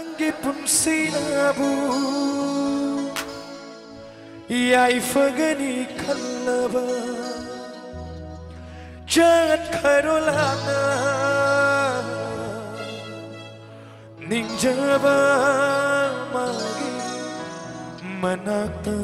Nangi punsinabu yaifagani kallaba jangan karolana ninjaba magi manata.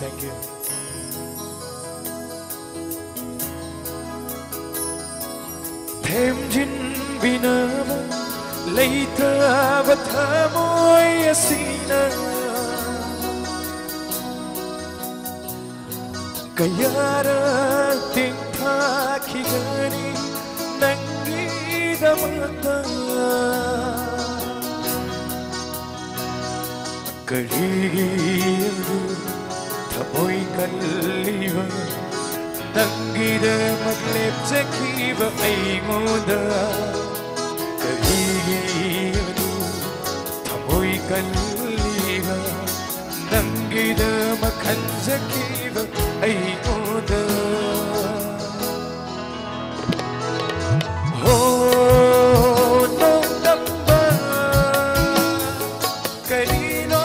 Thank you. Thêm duyên vì nỡ lấy thơ và thơ môi xina kayara ting tha khi gani nangi damata karigi Thamoy kalliba Nangida maglipsakiba ay ngoda Kahigiyadu Thamoy kalliba Nangida makansakiba ay ngoda Oh, nung damba Kanino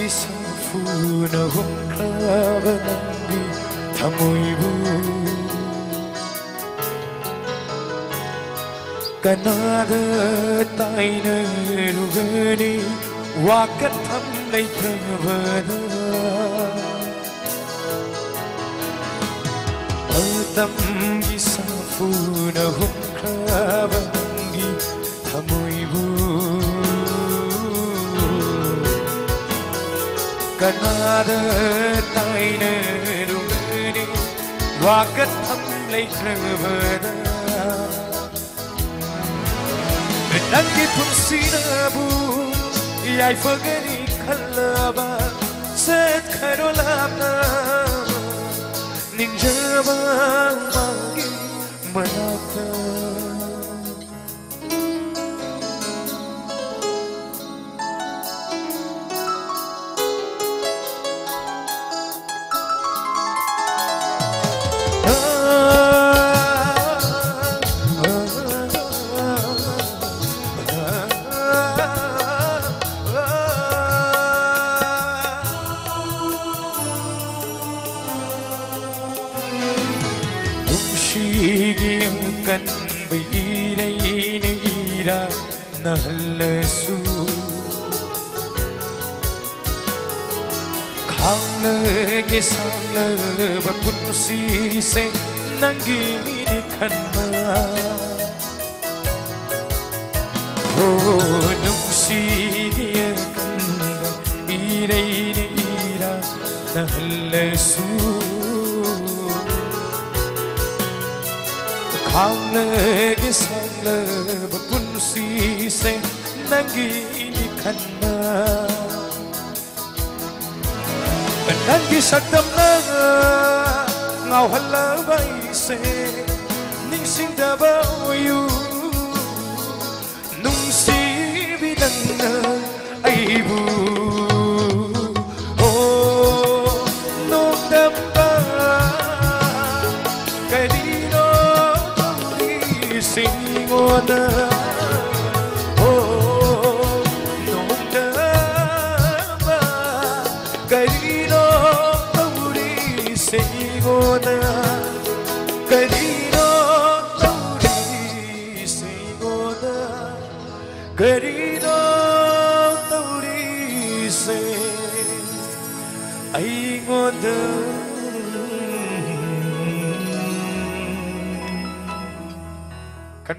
Isafuna humklaba nangi thamoibu Kanada taina rugani wakatham naithavada Atam isafuna humklaba nangi thamoibu Kanada taina rugani wakatham naithavada Nangi punsinabu yaifagani kallaba set karolana ninjaba mangi manata kan bị đây này ra nở su khang lơ nghe sang lơ và quân si se nang ghi đi khăn ma oh nung si dia kan bị đây này ra nở su khang lơ cái sang lơ và quân si se nang ghi đi khăn ma nang ghi sắc tâm nơ ngào hân lơ bay se ninh sinh đã bao yêu nung si vì nâng nơ ai bu oh nung đâm ba cái đi đó đi sinh ngô nơ oh nung đâm ba cái đi đó đi sinh ngô nơ Karino tauri singoda Karino tauri se Aingoda Kan